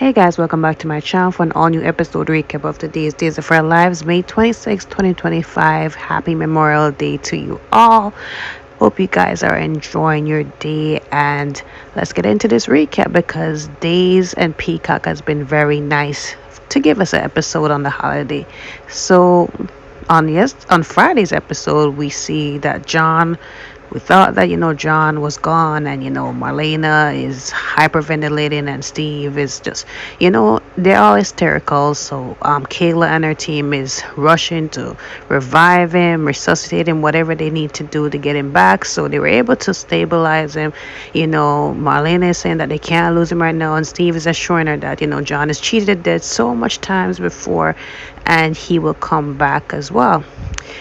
Hey guys, welcome back to my channel for an all new episode recap of today's Days of Our Lives, May 26, 2025. Happy Memorial Day to you all. Hope you guys are enjoying your day, and let's get into this recap because Days and Peacock has been very nice to give us an episode on the holiday. So on Friday's episode, we see that we thought that John was gone, and Marlena is hyperventilating, and Steve is just they're all hysterical. So Kayla and her team is rushing to revive him, resuscitate him, whatever they need to do to get him back. So they were able to stabilize him. Marlena is saying that they can't lose him right now, and Steve is assuring her that John has cheated at death so much times before, and he will come back as well.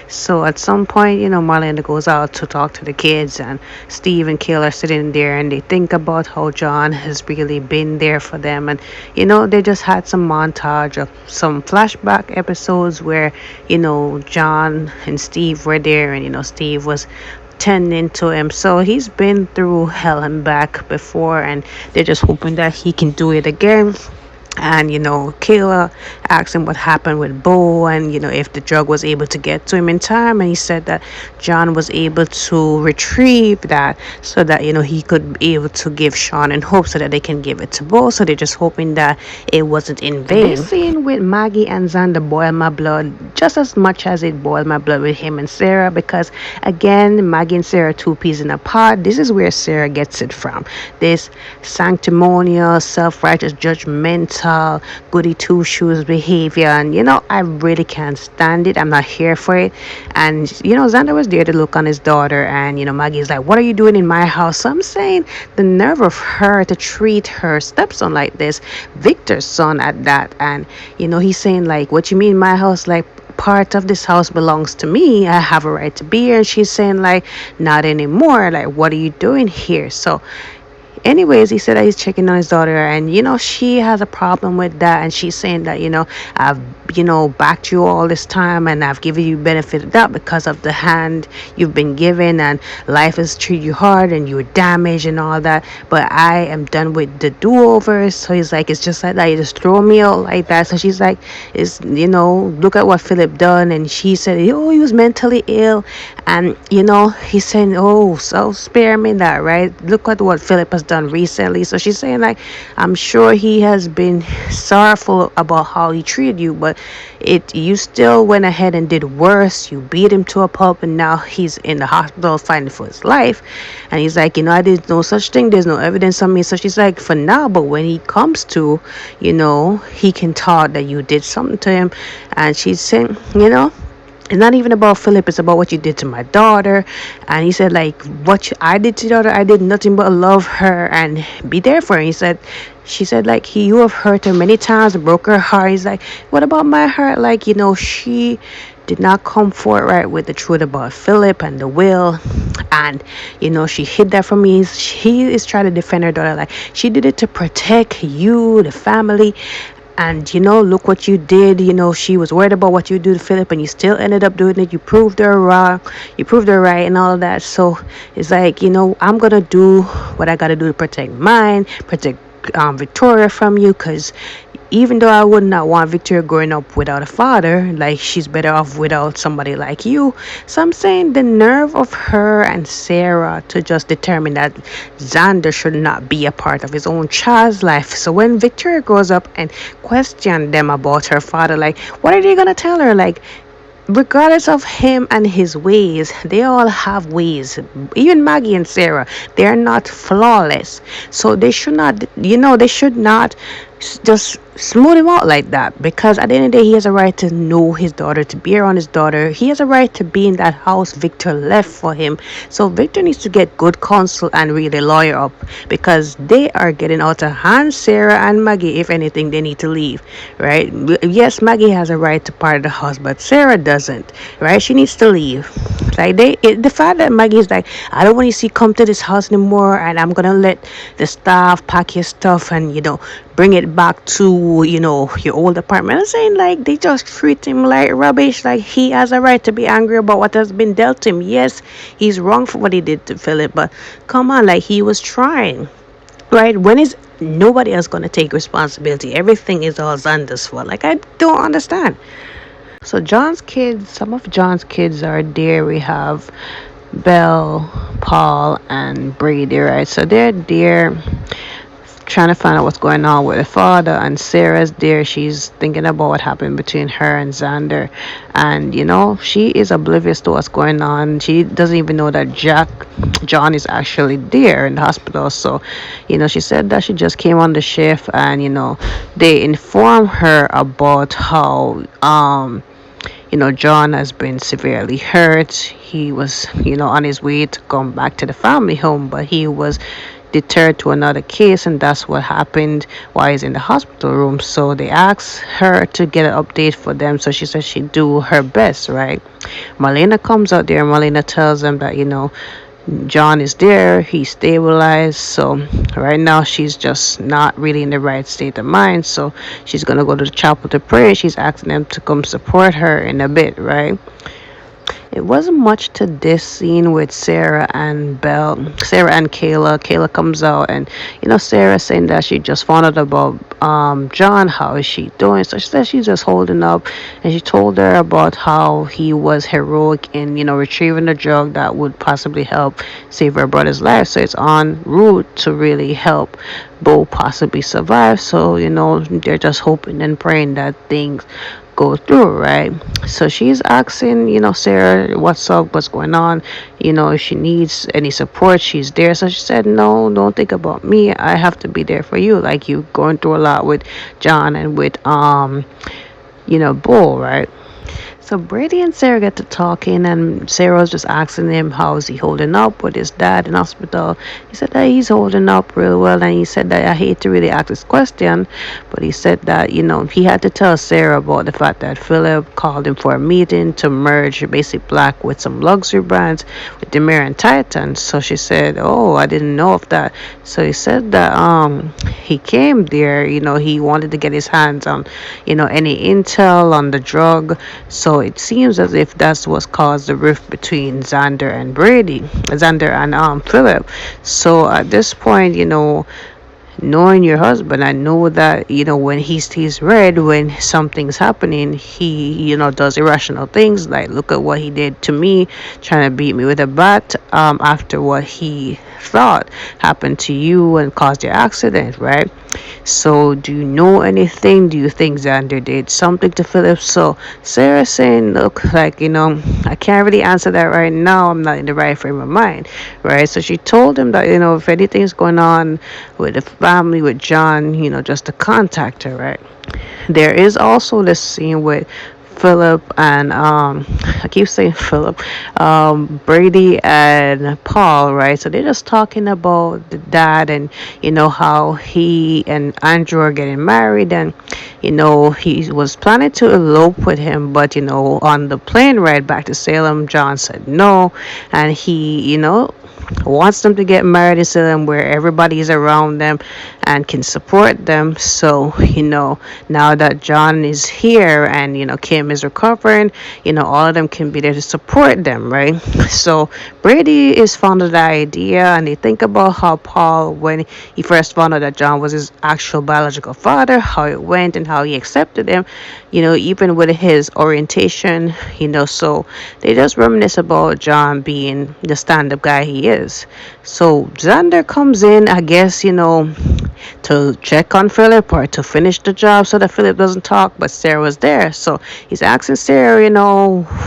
So at some point, Marlena goes out to talk to the kids, and Steve and Kayla are sitting there, and they think about how John has really been there for them. And, they just had some montage of some flashback episodes where, John and Steve were there, and, Steve was tending to him. So he's been through hell and back before, and they're just hoping that he can do it again. And Kayla asked him what happened with Bo, and if the drug was able to get to him in time, and he said that John was able to retrieve that so that he could be able to give Sean in hope so that they can give it to Bo. So they're just hoping that it wasn't in vain. This scene with Maggie and Xander boiled my blood just as much as it boiled my blood with him and Sarah, because again, Maggie and Sarah are two peas in a pod. This is where Sarah gets it from, this sanctimonious, self-righteous, judgmental, goody two-shoes behavior. And I really can't stand it. I'm not here for it. And Xander was there to look on his daughter, and Maggie's like, what are you doing in my house? So I'm saying, the nerve of her to treat her stepson like this, Victor's son at that. And he's saying, like, what you mean my house? Like, part of this house belongs to me, I have a right to be here. And she's saying, like, not anymore, like, what are you doing here? So anyways, he said that he's checking on his daughter, and she has a problem with that, and she's saying that I've backed you all this time, and I've given you benefit of that because of the hand you've been given, and life has treated you hard, and you were damaged and all that, but I am done with the do-overs. So he's like, it's just like that, you just throw me out like that. So she's like, it's look at what Philip done. And she said, oh, he was mentally ill, and he's saying, oh, so spare me that, right? Look at what Philip has done recently. So she's saying, like, I'm sure he has been sorrowful about how he treated you, but you still went ahead and did worse. You beat him to a pulp, and now he's in the hospital fighting for his life. And he's like, I did no such thing, there's no evidence on me. So she's like, for now, but when he comes to, he can talk that you did something to him. And she's saying, it's not even about Philip, it's about what you did to my daughter. And he said, like, I did to your daughter, I did nothing but love her and be there for her. She said, like, you have hurt her many times, broke her heart. He's like, what about my heart? Like, she did not come forward with the truth about Philip and the will, and she hid that from me. He is trying to defend her daughter, like, she did it to protect you, the family. And look what you did. She was worried about what you do to Philip, and you still ended up doing it. You proved her wrong, you proved her right, and all of that. So it's like, I'm gonna do what I gotta do to protect Victoria from you, because even though I would not want Victoria growing up without a father, like, she's better off without somebody like you. So I'm saying, the nerve of her and Sarah to just determine that Xander should not be a part of his own child's life. So when Victoria grows up and question them about her father, like, what are they gonna tell her? Like, regardless of him and his ways, they all have ways. Even Maggie and Sarah, they're not flawless. So they should not, they should not just smooth him out like that, because at the end of the day, he has a right to know his daughter, to be around his daughter. He has a right to be in that house Victor left for him. So Victor needs to get good counsel and really lawyer up, because they are getting out of hand. Sarah and Maggie, if anything, they need to leave, right? Yes, Maggie has a right to part of the house, but Sarah doesn't, right? She needs to leave. Like, the fact that Maggie is like, I don't want you to come to this house anymore, and I'm gonna let the staff pack your stuff and bring it back to your old apartment. I'm saying, like, they just treat him like rubbish. Like, he has a right to be angry about what has been dealt to him. Yes, he's wrong for what he did to Philip, but come on, like, he was trying. right? When is nobody else going to take responsibility? Everything is all Xander's fault. Like, I don't understand. So John's kids, some of John's kids are there. We have Belle, Paul, and Brady, right? So they're there trying to find out what's going on with the father, and Sarah's there. She's thinking about what happened between her and Xander, and she is oblivious to what's going on. She doesn't even know that John is actually there in the hospital. So she said that she just came on the shift, and they inform her about how John has been severely hurt. He was, on his way to come back to the family home, but he was deterred to another case, and that's what happened while he's in the hospital room. So they asked her to get an update for them. So she said she'd do her best, right? Marlena comes out there. Marlena tells them that, John is there, he's stabilized. So right now she's just not really in the right state of mind. So she's gonna go to the chapel to pray. She's asking them to come support her in a bit, right? It wasn't much to this scene with Sarah and Sarah and Kayla. Kayla comes out, and Sarah saying that she just found out about John. How is she doing? So she said she's just holding up, and she told her about how he was heroic in retrieving a drug that would possibly help save her brother's life. So it's en route to really help Bo possibly survive. So they're just hoping and praying that things go through, right? So she's asking, Sarah, what's up, what's going on, if she needs any support, she's there. So she said, no, don't think about me, I have to be there for you. Like, you going through a lot with John and with Bull, right? So Brady and Sarah get to talking, and Sarah was just asking him how is he holding up with his dad in hospital. He said that he's holding up real well, and he said that, I hate to really ask this question, but he said that he had to tell Sarah about the fact that Philip called him for a meeting to merge Basic Black with some luxury brands with Demir and Titan. So she said, oh, I didn't know of that. So he said that he came there, he wanted to get his hands on any intel on the drug. So it seems as if that's what's caused the rift between Xander and Philip. So at this point, knowing your husband, I know that when he's red, when something's happening, he does irrational things. Like, look at what he did to me, trying to beat me with a bat, after what he thought happened to you and caused your accident, right? So do you know anything? Do you think Xander did something to Philip? So Sarah's saying, look, like, I can't really answer that right now, I'm not in the right frame of mind, right? So she told him that if anything's going on with the family, with John, just to contact her, right? There is also this scene with Philip and I keep saying Philip, Brady and Paul, right? So they're just talking about the dad, and how he and Andrew are getting married, and he was planning to elope with him, but on the plane ride back to Salem, John said no, and he wants them to get married in Salem where everybody is around them and can support them. So now that John is here and Kim is recovering, all of them can be there to support them, right? So Brady is fond of the idea, and they think about how Paul, when he first found out that John was his actual biological father, how it went and how he accepted him, even with his orientation, so they just reminisce about John being the stand-up guy he is. So Xander comes in, I guess, to check on Philip or to finish the job so that Philip doesn't talk, but Sarah was there. So he's asking Sarah,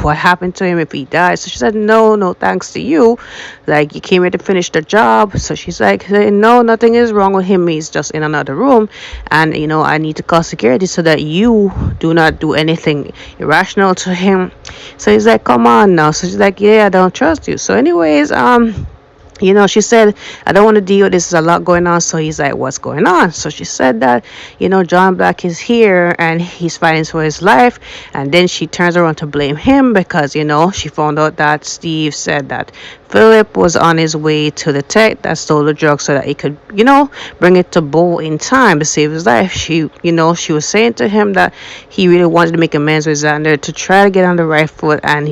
what happened to him if he died. So she said, no thanks to you. Like, you came here to finish the job. So she's like, no, nothing is wrong with him. He's just in another room. And, I need to call security so that you do not do anything irrational to him. So he's like, come on now. So she's like, yeah, I don't trust you. So anyways, she said, I don't want to deal with this. There's a lot going on. So he's like, what's going on? So she said that, John Black is here and he's fighting for his life. And then she turns around to blame him because, she found out that Steve said that Philip was on his way to the tech that stole the drug so that he could, bring it to Bo in time to save his life. She was saying to him that he really wanted to make amends with Xander to try to get on the right foot and,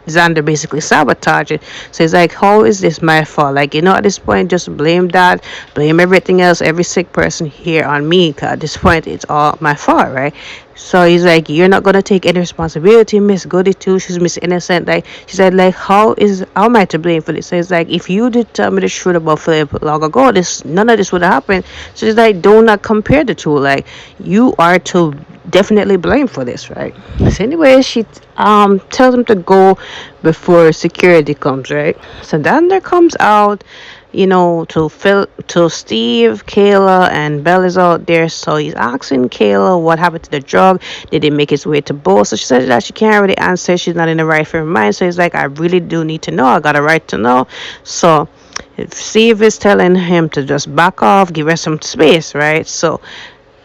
Xander basically sabotaged it. So he's like, how is this my fault? Like, at this point, just blame that, blame everything else, every sick person here on me. 'Cause at this point, it's all my fault, right? So he's like, you're not gonna take any responsibility, Miss Goody too. She's Miss Innocent. Like she said, like how am I to blame for this? So it's like, if you did tell me the truth about Philip long ago, this none of this would have happened. So it's like, do not compare the two. Like you are to definitely blame for this, right? So anyway, she tells him to go before security comes, right? So then there comes out, to Steve, Kayla, and Belle is out there. So he's asking Kayla what happened to the drug. Did it make its way to Bo? So she said that she can't really answer. She's not in the right frame of mind. So he's like, I really do need to know. I got a right to know. So if Steve is telling him to just back off, give her some space, right? So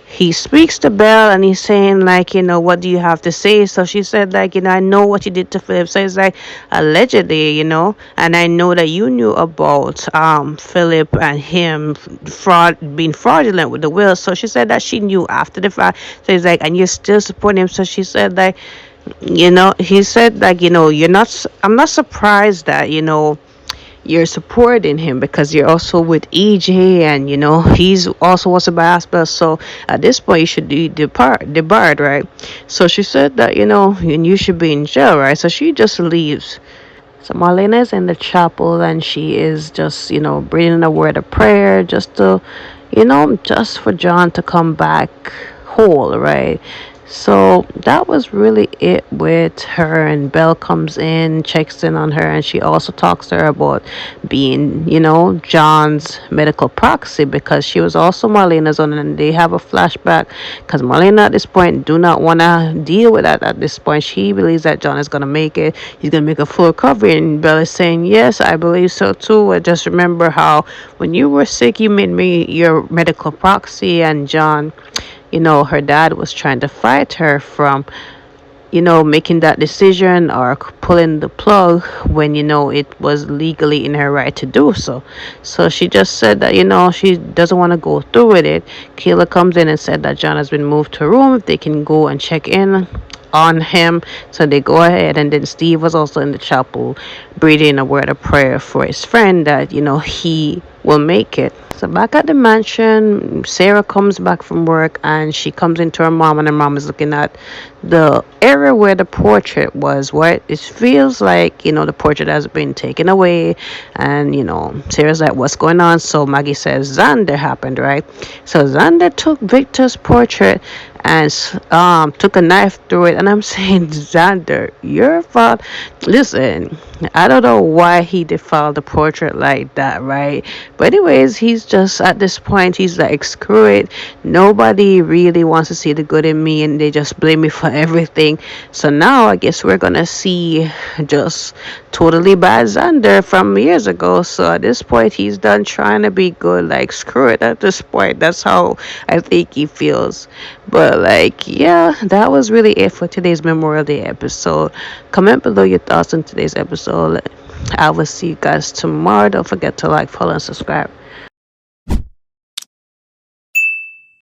he speaks to Belle and he's saying, like, what do you have to say? So she said, like, I know what you did to Philip. So it's like, allegedly, and I know that you knew about Philip and him being fraudulent with the will. So she said that she knew after the fact. So he's like, and you're still supporting him. So she said, like, he said, like, I'm not surprised that, you're supporting him because you're also with EJ, and he's also wants to buy hospital. So at this point you should be debarred, right? So she said that and you should be in jail, right? So she just leaves. So Marlena is in the chapel and she is just breathing a word of prayer just to just for John to come back whole, right? So that was really it with her, and Belle comes in, checks in on her, and she also talks to her about being, John's medical proxy, because she was also Marlena's own, and they have a flashback because Marlena at this point do not want to deal with that at this point. She believes that John is going to make it. He's going to make a full recovery, and Belle is saying, yes, I believe so too. I just remember how when you were sick, you made me your medical proxy, and John, her dad was trying to fight her from, making that decision or pulling the plug when, it was legally in her right to do so. So she just said that, she doesn't want to go through with it. Kayla comes in and said that John has been moved to a room, if they can go and check in on him. So they go ahead, and then Steve was also in the chapel breathing a word of prayer for his friend that, he will make it. So back at the mansion, Sarah comes back from work and she comes into her mom, and her mom is looking at the area where the portrait was. What it feels like, the portrait has been taken away, and Sarah's like, what's going on? So Maggie says Xander happened, right? So Xander took Victor's portrait and took a knife through it, and I'm saying, Xander, your fault. Listen, I don't know why he defiled the portrait like that, right? But anyways, he's just at this point, he's like, screw it. Nobody really wants to see the good in me, and they just blame me for everything. So now I guess we're gonna see just totally bad Xander from years ago. So at this point, he's done trying to be good. Like, screw it at this point. That's how I think he feels. But like, yeah, that was really it for today's Memorial Day episode. Comment below your thoughts on today's episode. I will see you guys tomorrow. Don't forget to like, follow, and subscribe.